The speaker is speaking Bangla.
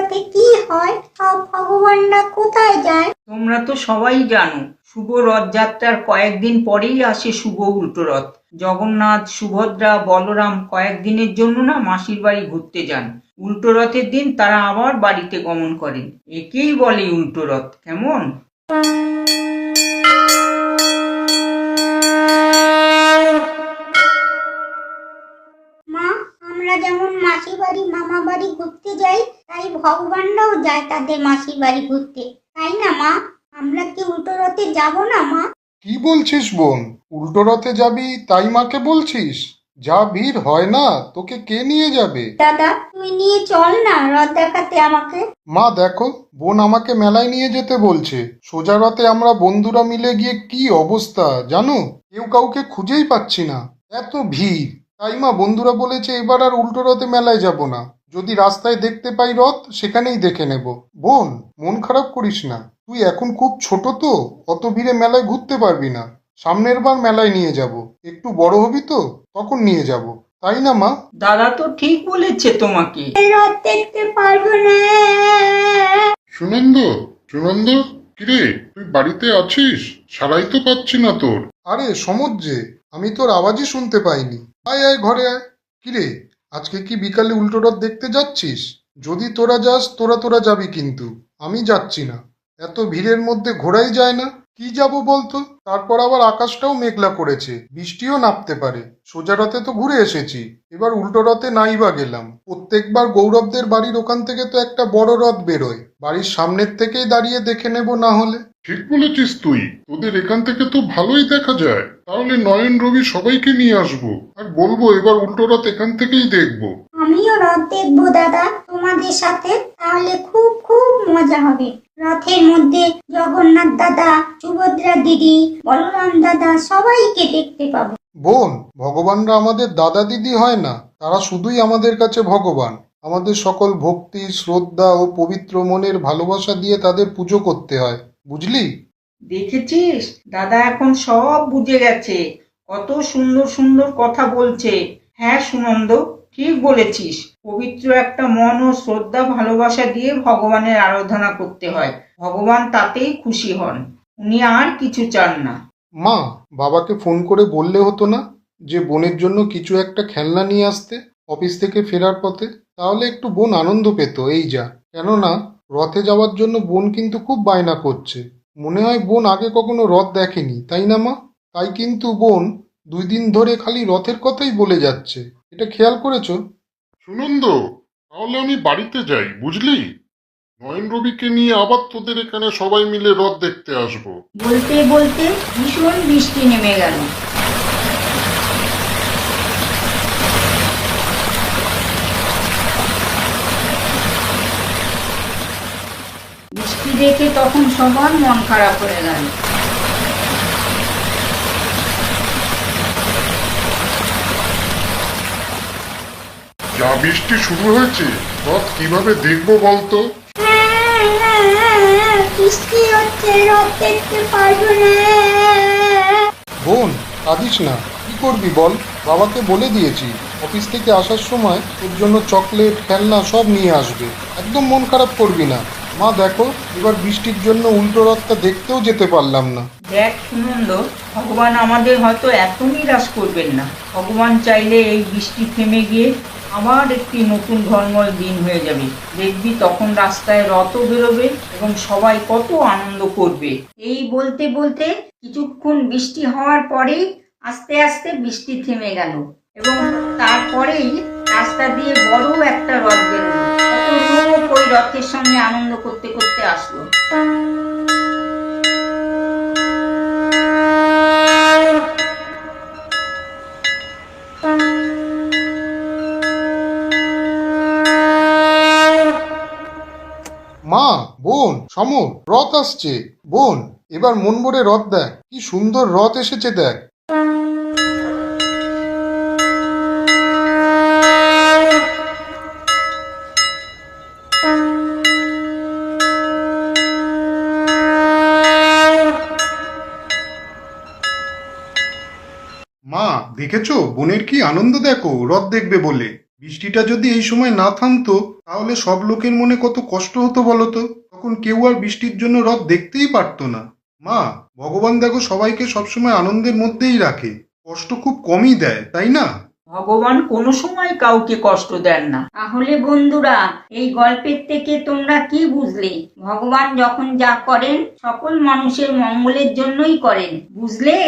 রথে কি হয়, সব ভগবানরা কোথায় যায়? তোমরা তো সবাই জানো, শুভ রথযাত্রার কয়েকদিন পরেই আসে শুভ উল্টো রথ। জগন্নাথ, সুভদ্রা, বলরাম কয়েকদিনের জন্য না মাসির বাড়ি ঘুরতে যান। উল্টো রথের দিন তারা আবার বাড়িতে গমন করেন। একেই বলে উল্টো রথ। কেমন? মা, আমরা যেমন মাসি বাড়ি মামা বাড়ি ঘুরতে যাই, তাই ভগবানরাও যায় তাদের মাসি বাড়ি ঘুরতে, তাই না মা? আমরা কি উল্টো রথে যাব না মা? কি বলছিস বোন? উল্টো রথে যাবি তাই মাকে বলছিস? যা ভিড় হয় না, তোকে কে নিয়ে যাবে? দাদা, তুই নিয়ে চল না রথ দেখাতে আমাকে। মা দেখো, বোন আমাকে মেলায় নিয়ে যেতে বলছে। সোজা রথে আমরা বন্ধুরা মিলে গিয়ে কি অবস্থা জানো, কেউ কাউকে খুঁজেই পাচ্ছি না, এত ভিড়। তাই মা বন্ধুরা বলেছে এবার আর উল্টো রথে মেলায় যাব না, যদি রাস্তায় দেখতে পাই রথ সেখানেই দেখে নেব। বোন, মন খারাপ করিস না, তুই এখন খুব ছোট তো, অত ভিড়ে মেলায় ঘুরতে পারবি না। সামনের বার মেলায় নিয়ে যাব, একটু বড় হবি তো তখন নিয়ে যাব, তাই না মা? দাদা তো ঠিক বলেছে তোমাকে। রথ দেখতে পারবো না। সুনন্দ, সুনন্দ, কিরে তুই বাড়িতে আছিস? সারাই তো পাচ্ছি না তোর। আরে সমুদ্র যে, আমি তোর আওয়াজই শুনতে পাইনি। আয় আয় ঘরে আয়। কিরে, আজকে কি বিকালে উল্টো রথ দেখতে যাচ্ছিস? যদি তোরা যাস তোরা তোরা যাবি, কিন্তু আমি যাচ্ছি না। এত ভিড়ের মধ্যে ঘোরাই যায় না। কি যাব বলতো? তারপর আবার আকাশটাও মেঘলা করেছে, বৃষ্টিও নামতে পারে। সোজা রথে তো ঘুরে এসেছি, এবার উল্টো রথে নাই বা গেলাম। প্রত্যেকবার গৌরবদের বাড়ির ওখান থেকে তো একটা বড় রথ বেরোয়, বাড়ির সামনের থেকেই দাঁড়িয়ে দেখে নেব না হলে। ঠিক বলেছিস তুই, তোদের এখান থেকে তো ভালোই দেখা যায়। তাহলে নয়ন, রবি সবাইকে নিয়ে আসবো, আর বলবো এবার উল্টো রথ এখান থেকেই দেখবো। আমিও রথ দেখবো দাদা তোমাদের সাথে, তাহলে খুব খুব মজা হবে। রথের মধ্যে জগন্নাথ দাদা, সুভদ্রা দিদি, বলরাম দাদা সবাইকে দেখতে পাবো। বোন, ভগবানরা আমাদের দাদা দিদি হয় না, তারা শুধুই আমাদের কাছে ভগবান। আমাদের সকল ভক্তি, শ্রদ্ধা ও পবিত্র মনের ভালোবাসা দিয়ে তাদের পুজো করতে হয়, বুঝলি? দেখেছিস, দাদা এখন সব বুঝে গেছে। কত সুন্দর সুন্দর কথা বলছে। হ্যাঁ সুনন্দ, ঠিক বলেছিস। পবিত্র একটা মন ও শ্রদ্ধা ভালোবাসা দিয়ে ভগবানের আরাধনা করতে হয়। ভগবান তাতেই খুশি হন, উনি আর কিছু চান না। মা, বাবাকে ফোন করে বললে হতো না যে বোনের জন্য কিছু একটা খেলনা নিয়ে আসতে অফিস থেকে ফেরার পথে? তাহলে একটু বোন আনন্দ পেত। এই যা, কেননা রথে যাওয়ার জন্য বোন কিন্তু খুব বায়না করছে। মনে হয় বোন আগে কখনো রথ দেখেনি, তাই না মা? তাই কিন্তু বোন 2 দিন ধরে খালি রথের কথাই বলে যাচ্ছে, এটা খেয়াল করেছো? সুনন্দ, তাহলে আমি বাড়িতে যাই, বুঝলি? নয়ন, রবিকে নিয়ে আবার তোদের এখানে সবাই মিলে রথ দেখতে আসবো। বলতে বলতে ভীষণ বৃষ্টি নেমে গেল। বৃষ্টি দেখে তখন সবার মন খারাপ হয়ে গেল। যা বৃষ্টি শুরু হয়েছে, রথ কিভাবে দেখবো বলতো? বৃষ্টি হচ্ছে, রথ দেখতে পারবো না। বোন, কাঁদিস না, কি করবি বল? বাবাকে বলে দিয়েছি অফিস থেকে আসার সময় তোর জন্য চকলেট, খেলনা সব নিয়ে আসবে। একদম মন খারাপ করবি না। মা দেখো, এবার বৃষ্টির জন্য উল্টো রথটা দেখতেও যেতে পারলাম না। দেখ সুনন্দ, ভগবান আমাদের হয়তো এত নিরাশ করবেন না। ভগবান চাইলে এই বৃষ্টি থেমে গিয়ে আবার একটি নতুন ঘর্মল দিন হয়ে যাবে। দেখবি তখন রাস্তায় রথও বেরোবে এবং সবাই কত আনন্দ করবে। এই বলতে বলতে কিছুক্ষণ বৃষ্টি হওয়ার পরেই আস্তে আস্তে বৃষ্টি থেমে গেল এবং তারপরেই রাস্তা দিয়ে বড় একটা রথ বেরোলো। কত লোক ওই রথের সঙ্গে আনন্দ করতে করতে আসলো। মা, বোন, সমর, রথ আসছে। বোন, এবার মন ভরে রথ দেখ, কি সুন্দর রথ এসেছে দেখ। মা দেখেছো বোনের কি আনন্দ, দেখো রথ দেখবে বলে। বৃষ্টিটা যদি এই সময় না থামতো তাহলে সব লোকের মনে কত কষ্ট হতো বলতো। তখন কেউ আর বৃষ্টির জন্য রথ দেখতেই পারতো না। মা, ভগবান দেখো সবাইকে সবসময় আনন্দের মধ্যেই রাখে, কষ্ট খুব কমই দেয়, তাই না? ভগবান কোনো সময় কাউকে কষ্ট দেন না। তাহলে বন্ধুরা, এই গল্পের থেকে তোমরা কি বুঝলে? ভগবান যখন যা করেন সকল মানুষের মঙ্গলের জন্যই করেন, বুঝলে?